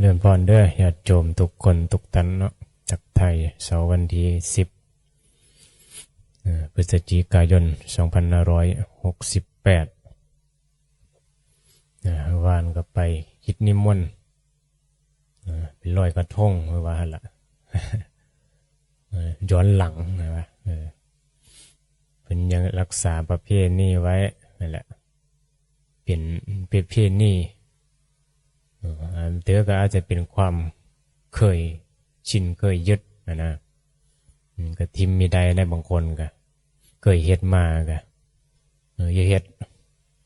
เริ่มพรเด้อญาติโยมทุกคนทุกท่านเนาะจากไทยเสาร์วันที่10พฤศจิกายน2568วานก็ไปคิดนิมนต์เป็นลอยกระทงว่าหั่นล่ะ ย้อนหลังนะว่าเป็นยังรักษาประเพณีไว้นั่นแหละเป็นประเพณีเต๋อก็อาจจะเป็นความเคยชินเคยยึดนะก็ทิมมีใดในบางคนก็เคยเฮ็ดมาก็อย่าเฮ็ด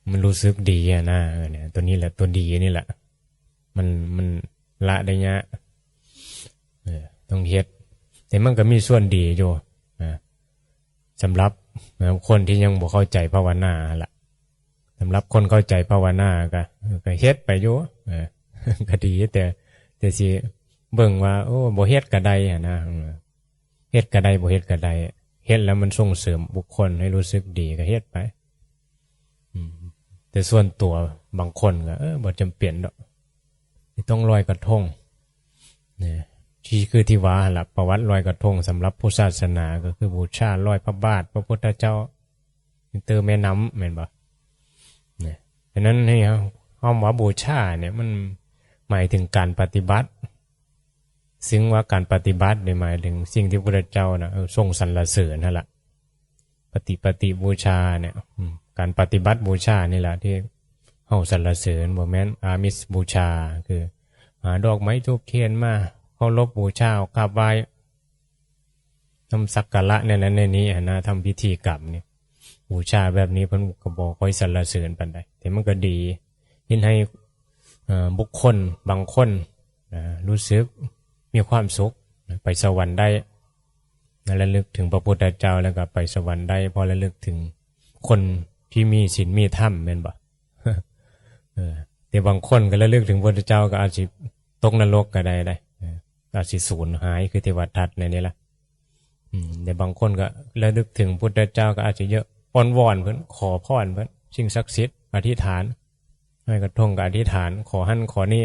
มันรู้สึกดีนะเนี่ยตัวนี้แหละตัวดีนี่แหละมันละได้ยะต้องเฮ็ดแต่มันก็มีส่วนดีอยู่สำหรับคนที่ยังบ่เข้าใจภาวนาล่ะสำหรับคนเข้าใจภาวนาก็เฮ็ดไปอยู่ก็ดีแต่สิเบิ่งว่าโอ้บ่เฮ็ดก็ได้นะเฮ็ดก็ได้บ่เฮ็ดก็ได้เฮ็ดแล้วมันส่งเสริมบุคคลให้รู้สึกดีก็เฮ็ดไปแต่ส่วนตัวบางคนก็บ่จำเป็นดอกต้องลอยกระทงเนี่ยที่คือที่ว่าล่ะประวัติลอยกระทงสำหรับพุทธศาสนาก็คือบูชาลอยพระบาทพระพุทธเจ้าเติมแม่น้ำแม่นบ่เนี่ยฉะนั้นให้เฮาว่าบูชาเนี่ยมันหมายถึงการปฏิบัติซึ่งว่าการปฏิบัติหมายถึงสิ่งที่พระพุทธเจ้านะทรงสรรเสริญนั่นแหละปฏิบูชาเนี่ยการปฏิบัติบูชานี่แหละที่เฮาสรรเสริญบ่แม่นอามิสบูชาคือหาดอกไม้ธูปเทียนมาเคารพบูชากราบไหว้ทำสักการะในนั้นในนี้นะทำพิธีกรรมเนี่ยบูชาแบบนี้เพิ่นก็บ่ค่อยสรรเสริญปานใดแต่มันก็ดีเห็นให้บุคคลบางคนรู้สึกมีความสุขไปสวรรค์ได้ระลึกถึงพระพุทธเจ้าแล้วก็ไปสวรรค์ได้พอระลึกถึงคนที่มีศีลมีธรรมแม่นบ่ แต่บางคนก็ระลึกถึงพระพุทธเจ้าก็อาจสิตกนรกก็ได้อาจสิสูญหายคือเทวทัตในนี้ล่ะแต่บางคนก็ระลึกถึงพุทธเจ้าก็อาจจะเยอะอ้อนวอนเพิ่นขอพรเพิ่นสิ่งศักดิ์สิทธิ์อธิษฐานให้กระทงกับอธิษฐานขอหั่นขอนี้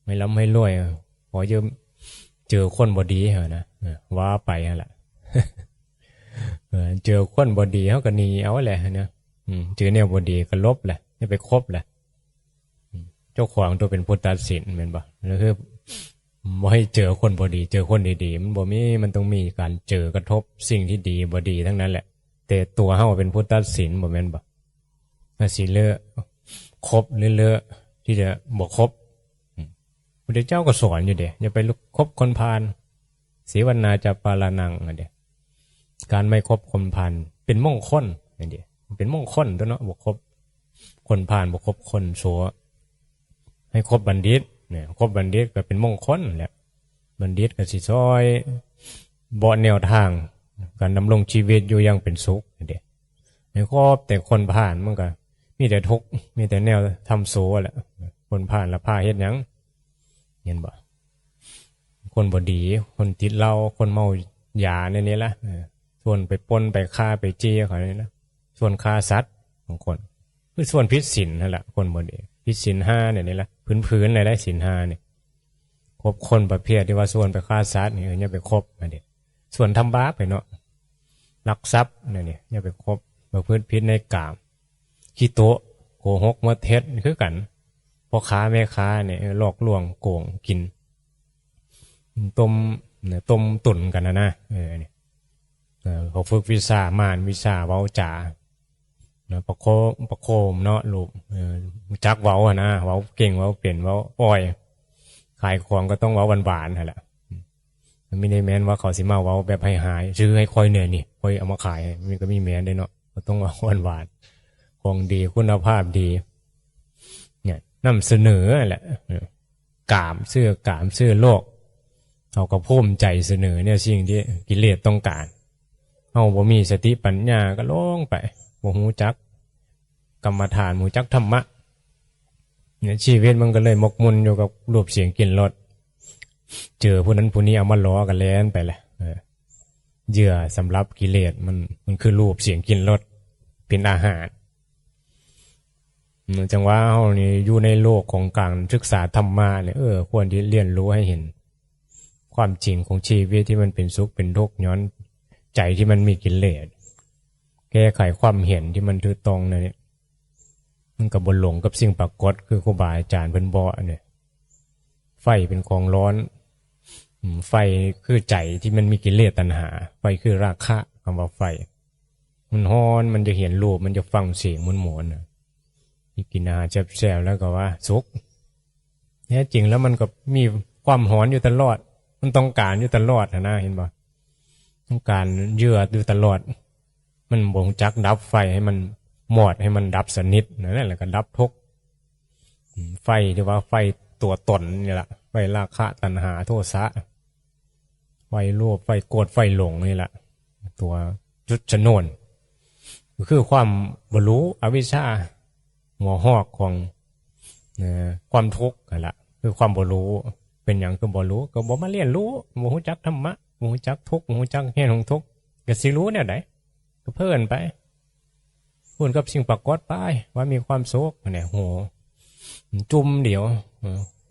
ไม่ร่ำให้รวยขอเยอะเจอคนบ่ดีเหรอนะว่าไปหั่นล่ะ เจอคนบ่ดีเฮาก็หนีเอาแหละนะเจอแนวบ่ดีก็ลบแหละไม่ไปคบแหละเจ้าของตัวเป็นผู้ตัดสินแม่นบ่แล้วคือบ่ให้เจอคนบ่ดีเจอคนดีๆมันบ่มีมันต้องมีการเจอกระทบสิ่งที่ดีบ่ดีทั้งนั้นแหละแต่ตัวเฮาเป็นผู้ตัดสินบ่แม่นบ่ถ้าสิเลิกคบหรือเลิกที่จะบ่คบพระเจ้าก็สอนอยู่เด้อย่าไปคบคนพาลสีวนาจะปาลานังเด้การไม่คบคนพาลเป็นมงคลเด้เป็นมงคลตัวเนาะบ่คบคนพาลบ่คบคนชั่วให้คบบัณฑิตเนี่ยคบบัณฑิตก็เป็นมงคลแหละบัณฑิตก็สิซอยบ่แนวทางการดำรงชีวิตอยู่อย่างเป็นสุขเด้ให้คบแต่คนพาลมันก็มีแต่ทุกข์มีแต่แนวทำโซแหละคนพาลละพาเฮ็ดหยังเห็นบ่คนบ่ดีคนติดเหล้าคนเมายาในนี้ล่ะส่วนไปปล้นไปฆ่าไปจี้เขานี่นะส่วนฆ่าสัตว์บางคนคือส่วนผิดศีลนั่นแหละคนบ่ดีผิดศีล5เนี่ยนี่ล่ะพื้นๆได้ศีล5นี่คบคนประเภทที่ว่าส่วนไปฆ่าสัตว์นี่อย่าไปคบอันนี้ส่วนทำบาปไปเนาะลักทรัพย์นี่อย่าไปคบประพฤติผิดในกามขี้โตโกหกมดเท็จคือกันพ่อค้าแม่ค้าเนี่ยหลอกลวงโกงกินต้มตุ่นกันนะเนี่ยเขาฝึกวิชามารวิชาเว้าจ่าประโคมเนาะลูกจักเว้านะเว้าเก่งเว้าเปลี่ยนเว้าปล่อยขายของก็ต้องเว้าหวานๆนั่นแหละไม่ได้แม้นว่าเขาสิมาเว้าแบบให้หายซื้อให้ค่อยเหนื่อยนี่ค่อยเอามาขายมันก็มีแม้นได้เนาะก็ต้องเว้าหวานๆของดีคุณภาพดีเนี่ยนำเสนอแหละกามเสื้อโลกเอาก็ภูมิใจเสนอเนี่ยสิ่งที่กิเลสต้องการเอาบ่มีสติปัญญาก็ลงไปบ่ฮู้จักกรรมฐานบ่ฮู้จักธรรมะเนี่ยชีวิตมันก็เลยหมกมุ่นอยู่กับรูปเสียงกลิ่นรสเจอผู้นั้นผู้นี้เอามาล้อกันแล่นไปแหละเหยื่อสำหรับกิเลสมันคือรูปเสียงกลิ่นรสเป็นอาหาร จังว่าเฮานี่อยู่ในโลกของการศึกษาธรรมะเนี่ยควรที่เรียนรู้ให้เห็นความจริงของชีวิตที่มันเป็นสุขเป็นทุกข์ย้อนใจที่มันมีกิเลสแก้ไขความเห็นที่มันถูกต้องเนี่ยมันก็บ่หลงกับสิ่งปรากฏคือครูบาอาจารย์เพิ่นบอกเนี่ยไฟเป็นของร้อนไฟคือใจที่มันมีกิเลสตัณหาไฟคือราคะคำว่าไฟมันฮ้อนมันจะเห็นรูปมันจะฟังเสียงมวนๆกินอาหารแซ่บๆแล้วก็ว่าสุขแท้จริงแล้วมันก็มีความร้อนอยู่ตลอดมันต้องการอยู่ตลอดนะเห็นป่ะต้องการเยื่ออยู่ตลอดมันบ่งจักดับไฟให้มันหมดให้มันดับสนิทนั่นแหละก็ดับทุกข์ไฟที่ว่าไฟตัวตนนี่แหละไฟราคะตัณหาโทสะไฟโลภไฟโกรธไฟหลงนี่แหละตัวจุดชนวนคือความบรรลุอวิชชาหัวหอกของความทุกข์นั่นแหละคือความบรรลุเป็นอย่างก็บรรลุก็บ่มาเรียนรู้บ่ฮู้จักธรรมะบ่ฮู้จักทุกข์บ่ฮู้จักเหตุของทุกข์ก็สิรู้แนวใดก็เพิ่นไปพูดกับสิ่งปรากฏไปว่ามีความสุขเนี่ยโหจุ่มเดียว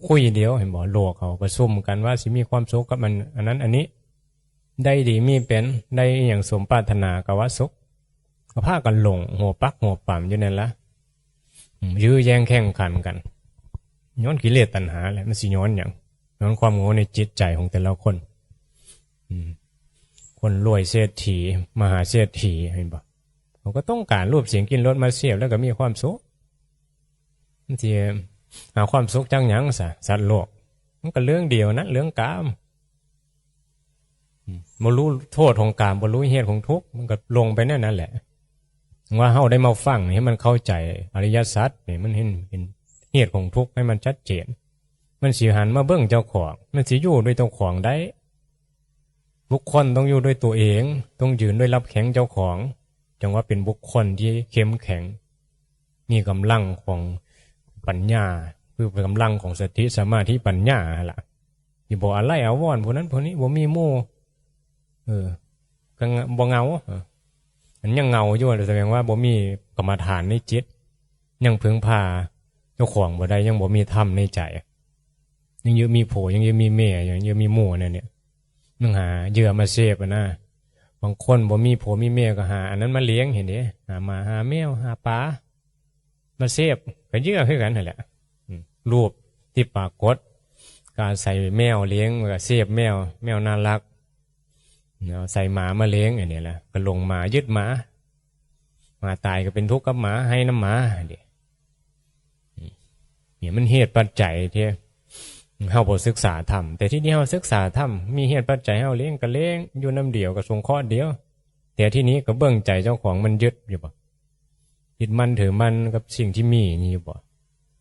คุยเดียวเห็นบ่โลกเขาประชุมกันว่าสิมีความสุขกับมันอันนั้นอันนี้ได้ดีมีเป็นได้อย่างสมปรารถนาก็ว่าสุขก็พากันหลงหัวปักหัวปั่มอยู่นั่นละยื้อแย่งแข่งขันกันย้อนกิเลสตัณหาแหละมันสิย้อนอย่างย้อนความโง่ในจิตใจของแต่ละคนคนรวยเศรษฐีมหาเศรษฐีเห็นบ่เขาก็ต้องการรูปเสียงกินรถมาเสียบแล้วก็มีความสุขที่หาความสุขจังหยังซะสัตว์โลกมันก็เรื่องเดียวนะเรื่องกามบ่รู้โทษของกามบ่รู้เหตุของทุกข์มันก็ลงไปนั่นแหละว่าเฮาได้มาฟังให้มันเข้าใจอริยสัจนี่มันเห็นเหตุของทุกข์ให้มันชัดเจนมันสิหันมาเบิ่งเจ้าของมันสิอยู่ด้วยเจ้าของได้บุคคลต้องอยู่ด้วยตัวเองต้องยืนด้วยรับแข็งเจ้าของจังว่าเป็นบุคคลที่เข้มแข็งมีกำลังของปัญญาคือเป็นกำลังของสติสมาธิปัญญาล่ะที่บ่อะไรอาวรณ์พวกนั้นพวกนี้บ่มีหมู่ก็บ่เงาอันยังเงาอยู่แสดงว่าบ่มีกรรมฐานในจิตยังพึ่งพาเจ้าของบ่ได้ยังบ่มีธรรมในใจยังเยอะมีโผยังเยอะมีแม่ยังเยอะมีหมู่เนี่ยนึงหาเหยื่อมาเสพนะบางคนบ่มีโผมีแม่ก็หาอันนั้นมาเลี้ยงเห็นดิหามาหาแมวหาปลามาเสพก็เหยื่อคือกันนั่นแหละรูปที่ปรากฏการใส่แมวเลี้ยงก็เสพแมวน่ารักใส่หมามาเลี้ยงอย่างนี้แหละก็ลงมายึดหมาตายก็เป็นทุกข์กับหมาให้น้ำหมาเนี่ยมันเหตุปัจจัยที่เฮาบ่ศึกษาธรรมแต่ที่นี่เฮาศึกษาธรรมมีเหตุปัจจัยเฮาเลี้ยงก็เลี้ยงอยู่น้ำเดียวก็สงเคราะห์เดียวแต่ที่นี้ก็เบิ่งใจเจ้าของมันยึดอยู่บ่ยึดมันถือมันกับสิ่งที่มีนี่บ่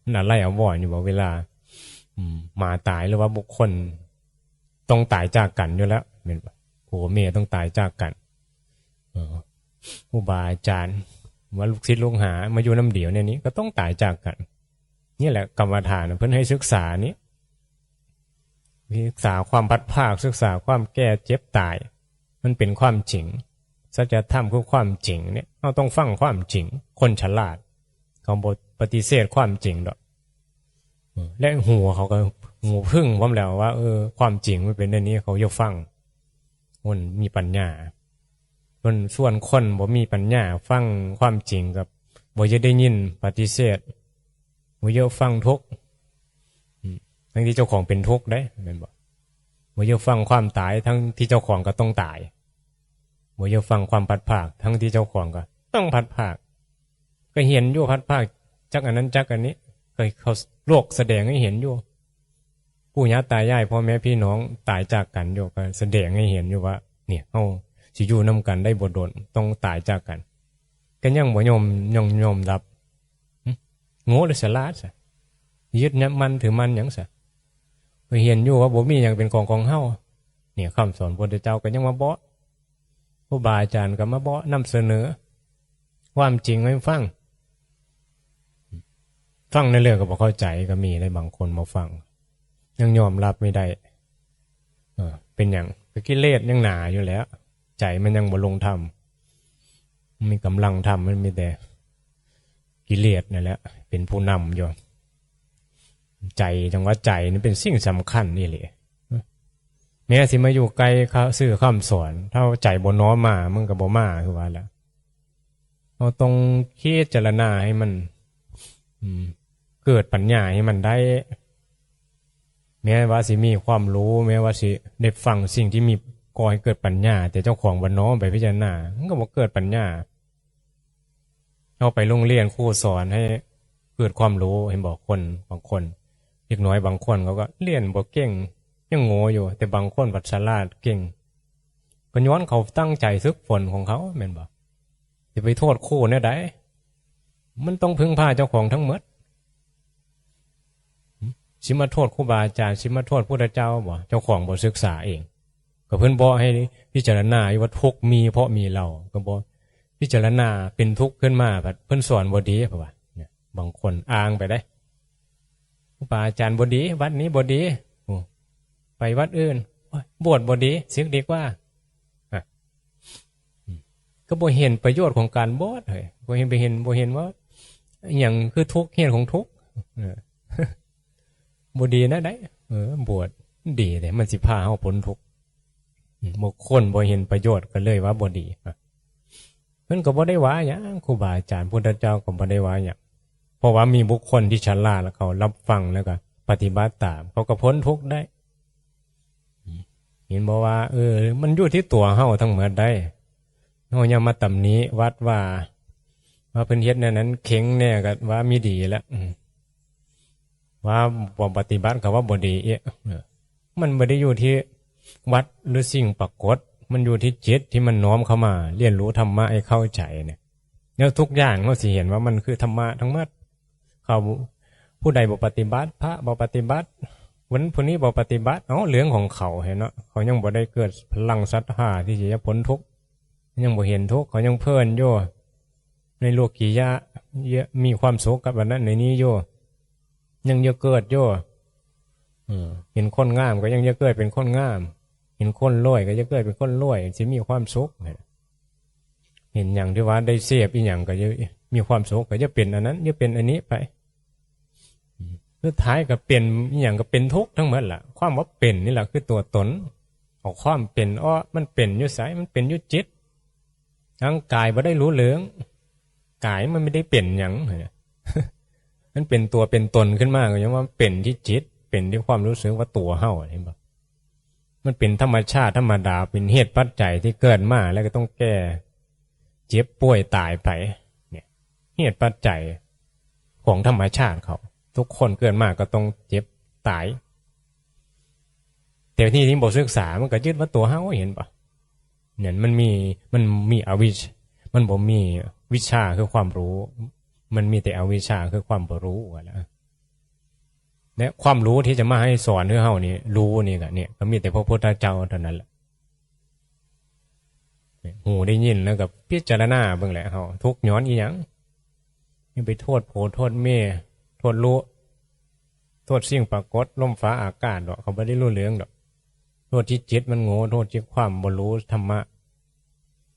มันอะไรเอาบ่อยู่บ่เวลาหมาตายหรือว่าบุคคลต้องตายจากกันอยู่แล้วแม่นบ่ผัวเมียต้องตายจากกันครูบาอาจารย์ว่าลูกศิษย์ลูกหามาอยู่น้ำเดียวในนี้ก็ต้องตายจากกันนี่แหละกรรมฐานเพิ่นให้ศึกษานี้ศึกษาความพัดภาคศึกษาความแก่เจ็บตายมันเป็นความจริงสัจธรรมคือความจริงเนี่ยเราต้องฟังความจริงคนฉลาดเขาบ่ปฏิเสธความจริงดอกและหัวเขาก็หูพึ่งพร้อมแล้วว่าความจริงมันเป็นอย่างนี้เขาจะฟังคนมีปัญญาคนส่วนคนบ่มีปัญญาฟังความจริงกับบ่จะได้ยินปฏิเสธบ่เยอะฟังทุกข์ทั้งที่เจ้าของเป็นทุกข์ได้แม่นบ่บ่เยอะฟังความตายทั้งที่เจ้าของก็ต้องตายบ่เยอะฟังความพัดภาคทั้งที่เจ้าของก็ต้องพัดภาคก็เห็นอยู่พัดภาคจักอันนั้นจักอันนี้ก็เขาโลกแสดงให้เห็นอยู่ปู่ย่าตายายพ่อแม่พี่น้องตายจากกันอยู่ก็แสดงให้เห็นอยู่ว่าเนี่ยเฮาสิอยู่นำกันได้บ่โดนต้องตายจากกันก็ยังบ่ยอมรับโง่หรือฉลาดซะยึดมันถือมันหยังซะก็เห็นอยู่ว่าบ่มีหยังเป็นของเฮาเนี่ยคำสอนพระพุทธเจ้าก็ยังมาเบาะครูบาอาจารย์ก็มาเบาะนำเสนอความจริงให้ฟังในเรื่องก็บ่เข้าใจก็มีได้บางคนมาฟังยังยอมรับไม่ได้เป็นอย่างกิเลสยังหนาอยู่แล้วใจมันยังบ่ลงธรรมมีกำลังธรรมมันมีแต่ กิเลสนั่นแหละเป็นผู้นำอยู่ใจจังว่าใจนี่เป็นสิ่งสำคัญนี่แหละแม้สิมาอยู่ไกลสื่อคำสอนเท่าใจบ่น้อมมามึงก็บ่มาคือว่าแล้วเราต้องคิดเจรณาให้มันเกิดปัญญาให้มันได้แม้ว่าสิมีความรู้แม้ว่าสิได้ฟังสิ่งที่มีก่อให้เกิดปัญญาแต่เจ้าของบ่น้อมไปพิจารณามันก็บ่เกิดปัญญาเอาไปโรงเรียนครูสอนให้เกิดความรู้เห็นบอกคนบางคนเล็กน้อยบางคนเขาก็เรียนบ่เก่งยังโง่อยู่แต่บางคนวัดฉลาดเก่งก็ย้อนเขาตั้งใจฝึกฝนของเขาแม่นบ่จะไปโทษครูเนี่ยได้มันต้องพึ่งพาเจ้าของทั้งหมดสิมาโทษครูบาอาจารย์สิมาโทษพระพุทธเจ้าบ่เจ้าของบ่ศึกษาเองก็เพิ่นบ่ให้พิจารณาว่าทุกข์มีเพราะมีเราก็บ่พิจารณาเป็นทุกข์ขึ้นมาเพิ่นสอนบ่ดีเพราะว่าเนี่ยบางคนอ้างไปได้ครูบาอาจารย์บ่ดีวัดนี้บ่ดีไปวัดอื่นบวชบ่ดีสึกดีกว่าก็บ่เห็นประโยชน์ของการบวชเลยบ่เห็นว่าอย่างคือทุกข์เหตุของทุกข์บ่ดีนะได้บวชดีแต่มันสิพาเฮาพ้นทุกข์บ่คนบ่เห็นประโยชน์ก็เลยว่าบ่ดีเพิ่นก็บ่ได้ว่าหยังครูบาอาจารย์พุทธเจ้าก็บ่ได้ว่าหยังเพราะว่ามีบุคคลที่ฉลาดแล้วเขารับฟังแล้วก็ปฏิบัติตามเขาก็พ้นทุกข์ได้เห็นบ่ว่ามันอยู่ที่ตัวเฮาทั้งหมดได้เฮาอย่ามาตำหนิวัดว่าเพิ่นเฮ็ดแนวนั้นเข็งแน่ก็ว่ามีดีแล้วว่าบ่ปฏิบัติก็ว่าบ่ดีมันบ่ได้อยู่ที่วัดหรือสิ่งปรากฏมันอยู่ที่จิตที่มันน้อมเข้ามาเรียนรู้ธรรมะให้เข้าใจเนี่ยแล้วทุกอย่างเฮาสิเห็นว่ามันคือธรรมะทั้งหมดเขาผู้ใดบ่ปฏิบัติพระบ่ปฏิบัติวันผู้นี้บ่ปฏิบัติเรื่องของเขาเห็นเนาะเขายังบ่ได้เกิดพลังศรัทธาที่จะพ้นทุกข์ยังบ่เห็นทุกข์เขายังเพลินอยู่ในโลกียะมีความสุขกับอันนั้นในนี้อยู่ยังจะเกิดอยู่เห็นคนงามก็ยังจะเกิดเป็นคนงามเห็นคนรวยก็จะเกิดเป็นคนรวยสิมีความสุขเห็นอย่างที่ว่าได้เสพอีหยังก็จะมีความสุขก็จะเป็นอันนั้นจะเป็นอันนี้ไปสุดท้ายก็เป็นอย่างก็เป็นทุกข์ทั้งหมดแหละความว่าเป็นนี่แหละคือตัวตนของความเป็นมันเป็นอยู่ไสมันเป็นอยู่จิตร่างกายบ่ได้รู้เรื่องกายมันไม่ได้เป็นอย่างมันเป็นตัวเป็นตนขึ้นมาก็ยังว่าเป็นที่จิตเป็นที่ความรู้สึกว่าตัวเฮาเห็นบ่มันเป็นธรรมชาติธรรมดาเป็นเหตุปัจจัยที่เกิดมาแล้วก็ต้องแก้เจ็บป่วยตายไปเนี่ยเหตุปัจจัยของธรรมชาติเขาทุกคนเกิดมาก็ต้องเจ็บตายแต่ที่บ่ศึกษามันก็ยึดว่าตัวเฮาเห็นป่ะเนี่ยมันมีอวิชมันบ่มีวิชาคือความรู้มันมีแต่อวิชาคือความบ่รู้แล้วและความรู้ที่จะมาให้สอนให้เฮานี่รู้นี่ก็เนี่ยก็มีแต่พระพุทธเจ้าเท่านั้นแหละหูได้ยินแล้วก็พิจารณาเบิ่งแหละเฮาทุกข์ย้อนอีหยังอย่าไปโทษโผโทษแม่โทษรู้โทษสิ่งปรากฏลมฟ้าอากาศดอกเขาไม่ได้รู้เรื่องดอกโทษที่จิตมันโง่โทษที่ความบ่รู้ธรรมะ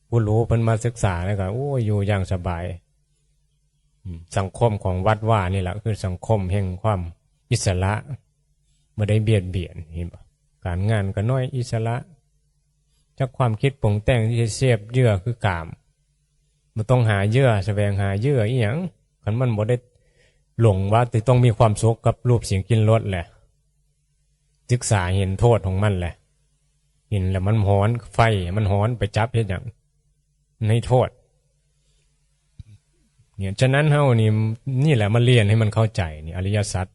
ผู้รู้เพิ่นมาศึกษาแล้วก็อยู่อย่างสบายสังคมของวัดว่านี่แหละคือสังคมแห่งความอิสระไม่ได้เบียดเบียนเห็นป่ะการงานก็น้อยอิสระจากความคิดปรุงแต่งที่จะเสียบเยื่อคือกามมันต้องหาเยื่อแสวงหาเยื่ออีหยังคันมันบ่ได้หลงว่าจะต้องมีความสุขกับรูปเสียงกลิ่นรสแหละศึกษาเห็นโทษของมันแหละเห็นแล้วมันฮ้อนไฟมันฮ้อนไปจับเฮ็ดหยังในโทษเนี่ยฉะนั้นเฮานี่แหละมาเรียนให้มันเข้าใจนี่อริยสัจ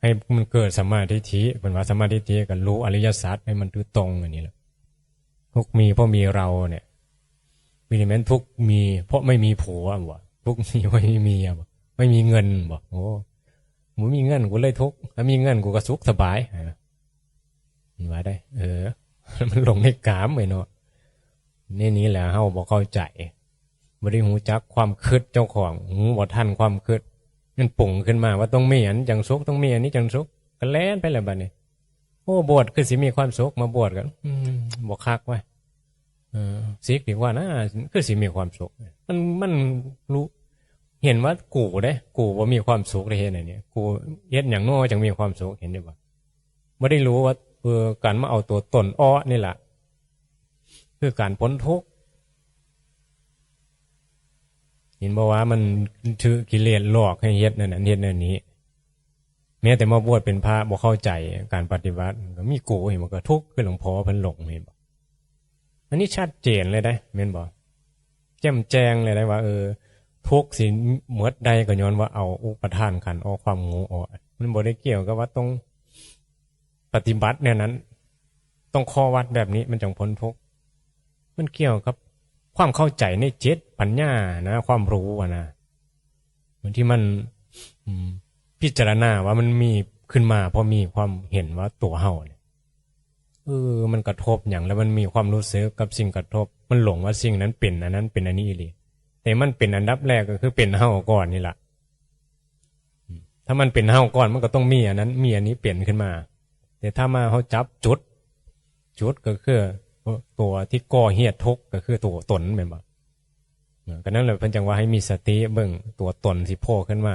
ให้มันเกิดสัมมาทิฏฐิเป็นว่าสัมมาทิฏฐิกันรู้อริยสัจให้มันถูกตรงอันนี้แหละทุกมีเพราะมีเราเนี่ยมีแม้นทุกมีเพราะไม่มีผัวบ่ทุกมีไม่มีเมียบ่ไม่มีเงินบ่โอ้หมูมีเงินกูเลยทุกข์ถ้ามีเงินกูก็สุขสบายนี่ว่าได้มันหลงในกามเนาะนี่แหละเฮาบ่เข้าใจบ่ได้หูจักความคิดเจ้าของหูบ่ทันความคิดมันปุ่งขึ้นมาว่าต้องมีอันจังสุขต้องมีอันนี้จังสุขก็แล่นไปแล้วบัดนี้บวชคือสิมีความสุขมาบวชกันบ่คักไว้สิกดีกว่านะคือสิมีความสุขมันรู้ เห็นว่ากูได้กูบ่มีความสุขได้เห็นอันนี้กูเฮ็ดหยังน้อจังมีความสุขเห็นได้บ่บ่ได้รู้ว่าการมาเอาตัวตนอ้อนี่ล่ะคือการพ้นทุกข์เห็นบ่ว่ามันถือกิเลสหลอกให้เฮ็ดนั่นน่ะเฮ็ดนั่นนี้แม้แต่มาบวชเป็นพระบ่เข้าใจการปฏิบัติก็มีกูเห็นมันก็ทุกข์คือหลวงพ่อเพิ่นหลงเห็นบ่อันนี้ชัดเจนเลยได้แม่นบ่แจ่มแจ้งเลยได้ว่าทุกข์สิหมดใดก็ย้อนว่าเอาอุปทานขันธ์เอาความโง่ออกมันบ่ได้เกี่ยวกับว่าต้องปฏิบัติแนวนั้นต้องข้อวัดแบบนี้มันจังพ้นทุกข์มันเกี่ยวกับความเข้าใจในจิตปัญญานะความรู้นะเหมือนที่มันพิจารณาว่ามันมีขึ้นมาเพราะมีความเห็นว่าตัวเฮาเนี่ยมันกระทบอย่างแล้วมันมีความรู้สึกกับสิ่งกระทบมันหลงว่าสิ่งนั้นเป็นอันนั้นเป็นอันนี้เลยแต่มันเป็นอันดับแรกก็คือเป็นเฮาก่อนนี่แหละถ้ามันเป็นเฮาก่อนมันก็ต้องมีอันนั้นมีอันนี้เปลี่ยนขึ้นมาแต่ถ้ามาเขาจับจุดก็คือตัวที่ก่อเหตุทุกข์ก็คือตัวตนเหมือนบ่ก็นั่นแหละเพิ่นจังว่าให้มีสติเบิ่งตัวตนสิโผล่ขึ้นมา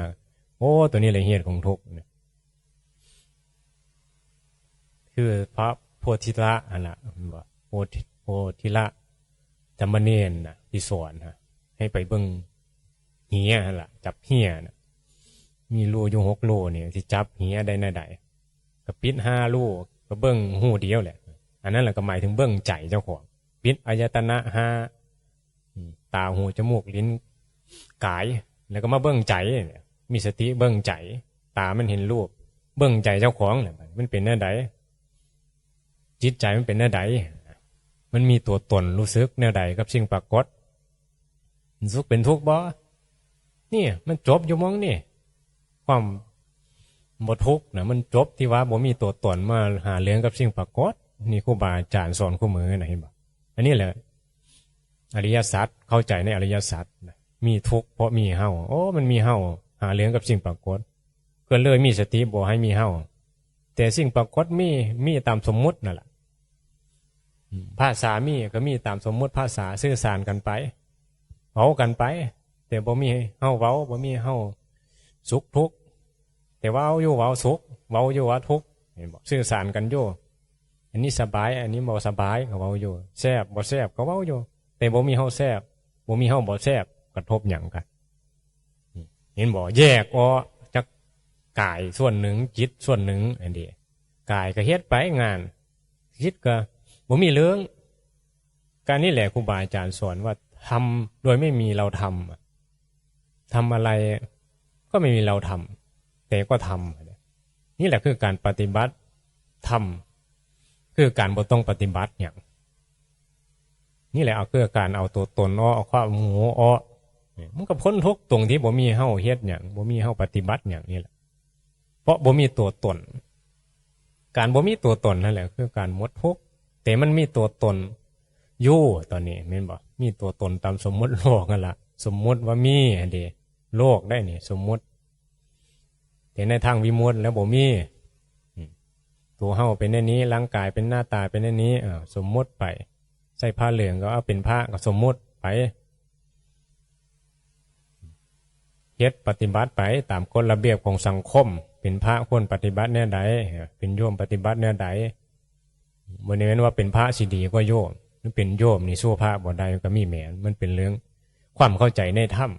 โอ้ตัวนี้แหละเหตุของทุกข์คือพระโพธิละอันน่ะบ่โพธิละจำมเนรน่ะที่สอนให้ไปเบิ่งเหียหั่นล่ะจับเหียน่ะมีรูอยู่6รูนี่สิจับเหียได้แนวใดก็ปิด5รูก็เบิ่งหูเดียวแหละอันนั้นแหละก็หมายถึงเบิ่งใจเจ้าของปิดอายตนะ5ตาหูจมูกลิ้นกายแล้วก็มาเบิ่งใจมีสติเบิ่งใจตามันเห็นรูปเบิ่งใจเจ้าของเนี่ยมันเป็นแนวใดจิตใจมันเป็นแนวใดมันมีตัวตนรู้สึกแนวใดกับสิ่งปรากฏสุขเป็นทุกข์บ่นี่มันจบอยู่มองนี่ความบ่ทุกข์นะมันจบที่ว่าบ่มีตัวตนมาหาเรื่องกับสิ่งปรากฏนี่ครูบาอาจารย์สอนคู่มือนะเห็นบ่อันนี้แหละอริยสัจเข้าใจในอริยสัจมีทุกข์เพราะมีเฮาโอ้มันมีเฮาหาเรื่องกับสิ่งปรากฏก็เลยมีสติบ่ให้มีเฮาแต่สิ่งปรากฏมีตามสมมุตินั่นแหละภาษามีก็มีตามสมมุติภาษาสื่อสารกันไปเว้ากันไปแต่บ่มีเฮาเว้าบ่มีเฮาสุขทุกข์แต่ว่าอยู่เว้าสุขเว้าอยู่ว่าทุกข์เห็นบ่สื่อสารกันอยู่อันนี้สบายอันนี้บ่สบายก็เว้าอยู่แซ่บบ่แซ่บก็เว้าอยู่แต่บ่มีเฮาแซ่บบ่มีเฮาบ่แซ่บกระทบหยังกันเห็นบ่แยกออกจากกายส่วนหนึ่งจิตส่วนหนึ่งอันนี้กายก็เฮ็ดไปงานจิตก็บ่มีเรื่องการนี้แหละครูบาอาจารย์สอนว่าทำโดยไม่มีเราทำอะไรก็ไม่มีเราทำแต่ก็ทำนี่แหละคือการปฏิบัติทำคือการบ่ต้องปฏิบัติอย่างนี่แหละเอาคือการเอาตัวตนเอาความโง่มันก็พ้นทุกข์ตรงที่บ่มีเฮาเฮ็ดอย่างบ่มีเฮาปฏิบัติอย่างนี้แหละเพราะบ่มีตัวตนการบ่มีตัวตนนั่นแหละคือการหมดทุกข์แต่มันมีตัวตนอยู่ตอนนี้แม่นบ่มีตัวตนตามสมมุติโลกนั่นล่ะสมมุติว่ามีอันเดีโลกได้นี่สมมุติแต่ในทางวิมุตติแล้วบ่มีตัวเฮาเป็นอันนี้ร่างกายเป็นหน้าตาเป็นอันนี้สมมุติไปใส่ผ้าเหลืองก็เอาเป็นผ้าก็สมมุติไปเฮ็ดปฏิบัติไปตามกฎระเบียบของสังคมเป็นพระควรปฏิบัติแนวใดเป็นโยมปฏิบัติแนวใดบ่ได้แม่นว่าเป็นพระสิดีกว่าโยมหรือเป็นโยมนี่สู้พระบ่ได้ก็มีแม่นมันเป็นเรื่องความเข้าใจในธรรม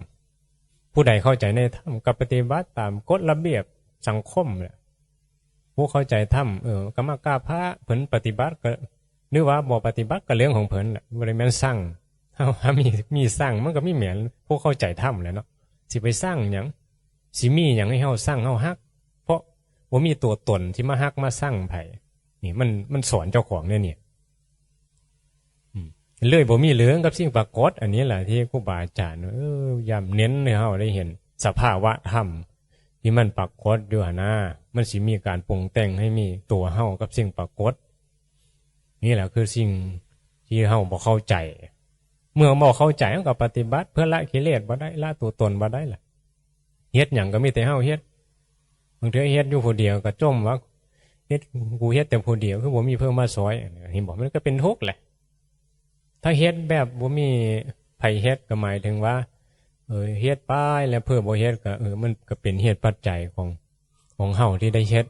ผู้ใดเข้าใจในธรรมก็ปฏิบัติตามกฎระเบียบสังคมเนี่ยผู้เข้าใจธรรมก็มากราบพระเพิ่นปฏิบัติก็หรือว่าบ่ปฏิบัติก็เรื่องของเพิ่นแหละบ่ได้แม่นสร้างเฮามีสร้างมันก็มีแม่นผู้เข้าใจธรรมแหละเนาะสิไปสร้างหยังสิมีหยังให้เฮาสร้างเฮาฮักเพราะบ่มีตัวตนที่มาฮักมาสร้างไผนี่มันสอนเจ้าของเนี่ยเลยบ่มีเรื่องกับสิ่งปรากฏอันนี้แหละที่ครูบาอาจารย์ย้ำเน้นให้เฮาได้เห็นสภาวะธรรมที่มันปรากฏอยู่หั่นนะมันสิมีการปรุงแต่งให้มีตัวเฮากับสิ่งปรากฏนี่แหละคือสิ่งที่เฮาบ่เข้าใจเมื่อบ่เข้าใจก็ปฏิบัติเพื่อละกิเลสบ่ได้ละตัวตนบ่ได้ล่ะเฮ็ดหยังก็มีแต่เฮาเฮ็ดบางเทื่อเฮ็ดอยู่ผู้เดียวก็จมว่าเฮ็ดกูเฮ็ดแต่ผู้เดียวคือบ่มีเพิ่มมาซอยเห็นบ่มันก็เป็นทุกข์แหละถ้าเฮ็ดแบบบ่มีไผเฮ็ดก็หมายถึงว่า เฮ็ดไปแล้วเพื่อบ่เฮ็ดก็มันก็เป็นเหตุปัจจัยของเฮาที่ได้เฮ็ด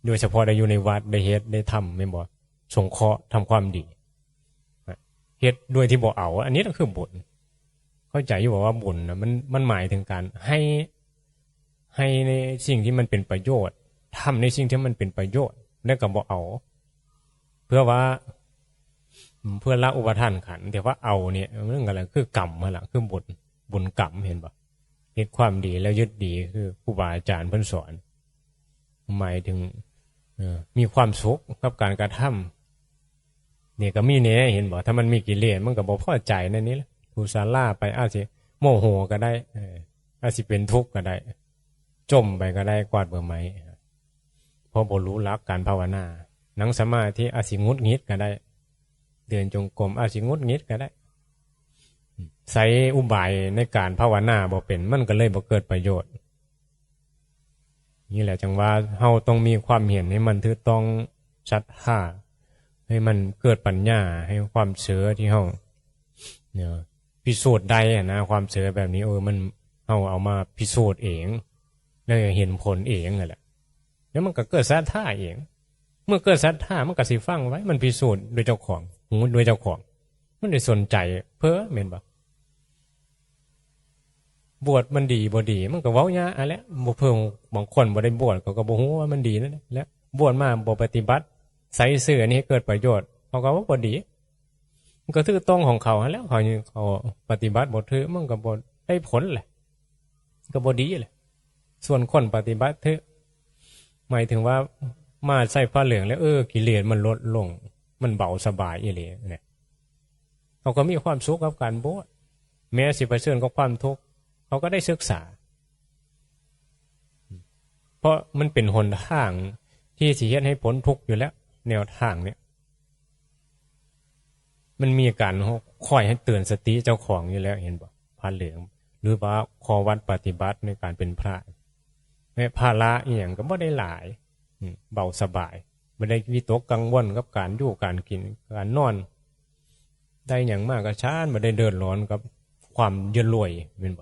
โดยเฉพาะได้อยู่ในวัดได้เฮ็ดได้ทำแม่นบ่สงเคราะห์ทำความดีเฮ็ดด้วยที่บ่เอาอันนี้ก็คือบุญเข้าใจอยู่ว่าบุญนะมันหมายถึงการให้ในสิ่งที่มันเป็นประโยชน์ทำในสิ่งที่มันเป็นประโยชน์แล้วก็บ่เอาเพื่อละอุปทานขันธ์แต่ว่าเอาเนี่ยมันก็อะไรคือกรรมนั่นแหละคือบุญกรรมเห็นป่ะเฮ็ดความดีแล้วยึดดีคือครูบาอาจารย์เพิ่นสอนหมายถึงมีความสุขกับการกระทำเนี่ยก็มีเนี่ยเห็นบ่ถ้ามันมีกิเลสมันก็บ่พอใจนั่นนี่แหละทุสาล่าไปอาจสิโมโหก็ได้อาจสิเป็นทุกข์ก็ได้จมไปก็ได้กวาดเบื่อไม้เพราะบ่รู้หลักการภาวนานั่งสมาธิอาจสิงุดงิดก็ได้เดินจงกรมอาจสิงุดงิดก็ได้ใช้อุบายในการภาวนาบ่เป็นมันก็เลยบ่เกิดประโยชน์นี่แหละจังว่าเฮาต้องมีความเห็นให้มันถือต้องชัดท่าให้มันเกิดปัญญาให้ความเชื่อที่เฮาเนี่ยพิสูจน์ได้นะความเชื่อแบบนี้มันเฮาเอามาพิสูจน์เองแล้วเห็นผลเองนั่นแหละแล้วมันก็เกิดศรัทธาเองเมื่อเกิดศรัทธามันก็สิฟังไว้มันพิสูจน์โดยเจ้าของหูโดยเจ้าของมันได้สนใจเพ้อแม่นบ่บวชมันดีบ่ดีมันก็เว้ายะอะแล้วบ่เพิ่งบางคนบ่ได้บวชก็บ่ฮู้ว่ามันดีนั่นแหละแล้วบวชมาบ่ปฏิบัติใส่เสื้อนี่ให้เกิดประโยชน์เขาก็ว่าบ่ดีมันก็ถือต้องของเขาแล้วเขาปฏิบัติบ่ถือมันก็บ่ได้ผลแหละก็บ่ดีแหละส่วนคนปฏิบัติถือหมายถึงว่ามาใส่ผ้าเหลืองแล้วกิเลสมันลดลงมันเบาสบายอีหลีเนี่ยเขาก็มีความสุขกับการบวชแม้สิเผชิญกับความทุกข์เขาก็ได้ศึกษาเพราะมันเป็นหนทางที่สิเฮ็ดให้พ้นทุกข์อยู่แล้วแนวทางเนี่ยมันมีการคอยให้เตือนสติเจ้าของอยู่แล้วเห็นบ่ผ้าเหลืองหรือว่าขอวัดปฏิบัติในการเป็นพระแม้ภาระอีหยังก็บ่ได้หลายเบาสบายไม่ได้วิตกกังวลกับการอยู่การกินการนอนได้อย่างมากก็ชานไม่ได้เดือดร้อนกับความเยืนรวยเป็น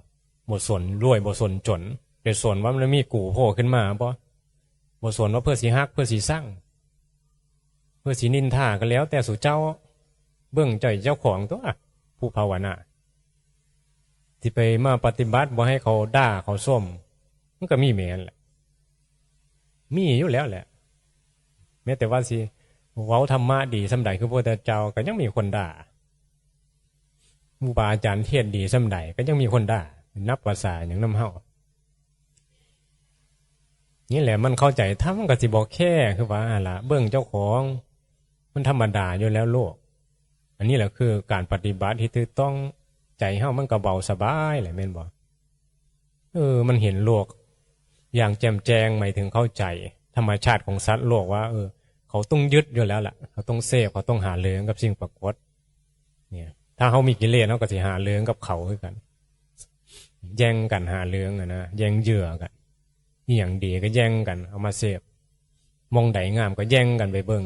บ่สนรวยบ่สนจนแต่สนว่ามันมีกู่โผล่ขึ้นมาบ่สนว่าเพื่อสิฮักเพื่อสิสร้างเพื่อสินินทาก็แล้วแต่สู่เจ้าเบื้องใจเจ้าของตัวผู้ภาวนาที่ไปมาปฏิบัติบ่ให้เขาด่าเขาส้มมันก็มีแม่นแหละมีอยู่แล้วแหละแม้แต่ว่าสิเว้าธรรมะดีสำใดคือพระพุทธเจ้าก็ยังมีคนด่าครูบาอาจารย์เทศดีสำใดก็ยังมีคนด่านับภาษาอย่างน้ำเฮานี่แหละมันเข้าใจถ้ามันก็สิบอกแค่คือว่าล่ะเบื้องเจ้าของมันธรรมดาอยู่แล้วโลกอันนี้แหละคือการปฏิบัติที่ต้องใจเฮามันก็เบาสบายแหละแม่นบ่มันเห็นโลกอย่างแจ่มแจ้งหมายถึงเข้าใจธรรมชาติของสัตว์โลกว่าเขาต้องยึดอยู่แล้วล่ะเขาต้องเสพเขาต้องหาเรื่องกับสิ่งปรากฏเนี่ยถ้าเขามีกิเลสเขาก็สิหาเรื่องกับเขาคือกันแย่งกันหาเรื่องนะแย่งเหยื่อกันนี่อย่างดีก็แย่งกันเอามาเสพมองใดงามก็แย่งกันไปเบิ่ง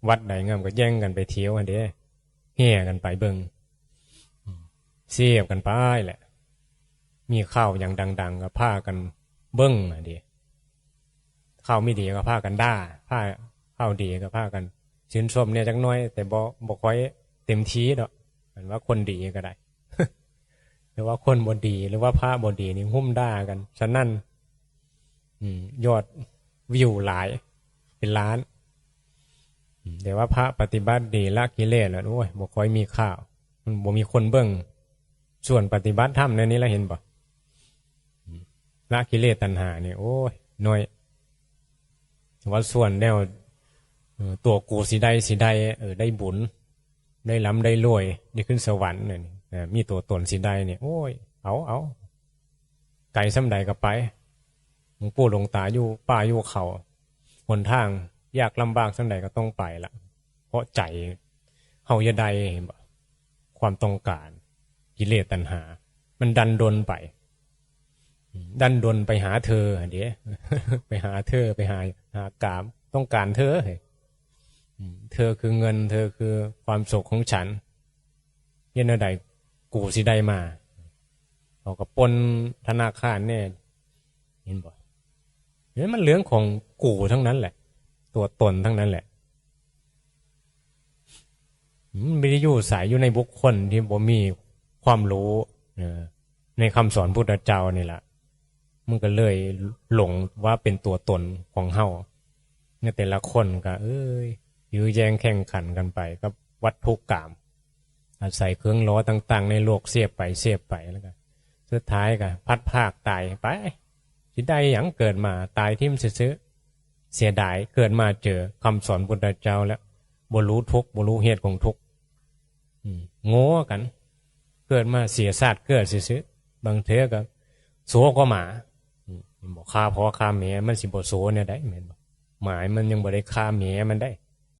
วัดใดงามก็แย่งกันไปเที่ยวอันเด้แห่กันไปเบิ่งเสพกันไปแหละมีข้าวอย่างดังๆก็พากันเบิ่งอันเด้ข้าวไม่ดีก็พากันด่าข้าวดีก็พากันชื่นชมเนี่ยจักน้อยแต่บ่ค่อยเต็มที่ดอกเหมือนว่าคนดีก็ได้ หรือว่าคนบ่ดีหรือว่าพระบ่ดีนี่หุ้มด่ากันฉะนั้นยอดวิวหลายเป็นล้านแต่ว่าพระปฏิบัติดีละกิเลสแล้วโอ้ยบ่ค่อยมีข้าวมันบ่มีคนเบิ่งส่วนปฏิบัติธรรมในนี้แล้วเห็นบ่ละกิเลสตัณหานี่โอ้ยน้อยว่าส่วนแนวตัวกูสิได้ได้บุญได้ล้ำได้รวยได้ขึ้นสวรรค์เนี่ยมีตัวตนสิได้เนี่ยโอ้ยเอาไก่ซ้ำใดก็ไปหลวงปู่หลวงตาอยู่ป่าอยู่เขาหนทางยากลำบากซ้ำใดก็ต้องไปละเพราะใจเฮาอย่าได้ความต้องการกิเลสตัณหามันดันดนไปไปหาเธอเดี๋ยวไปหาเธอไปหากามต้องการเธอเธอคือเงินเธอคือความสุขของฉันเย็นใดกูสิได้มาเ เขาก็ปล้นธนาคารเนี่ยเห็นบ่เนี่ยมันเรื่องของกูทั้งนั้นแหละตัวตนทั้งนั้นแหละมันไม่ได้อยู่สายอยู่ในบุคคลที่บ่มีความรู้ในคำสอนพุทธเจ้านี่แหละมันก็เลยหลงว่าเป็นตัวตนของเฮาเนี่ยแต่ละคนก็ยื้อแย่งแข่งขันกันไปกับวัตถุกรรมอาศัยเครื่องล้อต่างๆในโลกเสียบไปเสียบไปแล้วก็สุดท้ายก็พัดภาคตายไปสิได้หยังเกิดมาตายทิ่มซื่อเสียดายเกิดมาเจอคำสอนพุทธเจ้าแล้วบ่รู้ทุกข์บ่รู้เหตุของทุกข์โง่กันเกิดมาเสียชาติเกิดซื่อบางเทื่อก็โสก็หมาบอกฆ่าพ่อฆ่าแม่มันสิบ่โสเนี่ยได้แม่นบ่หมายมันยังบ่ได้ฆ่าแม่มันได้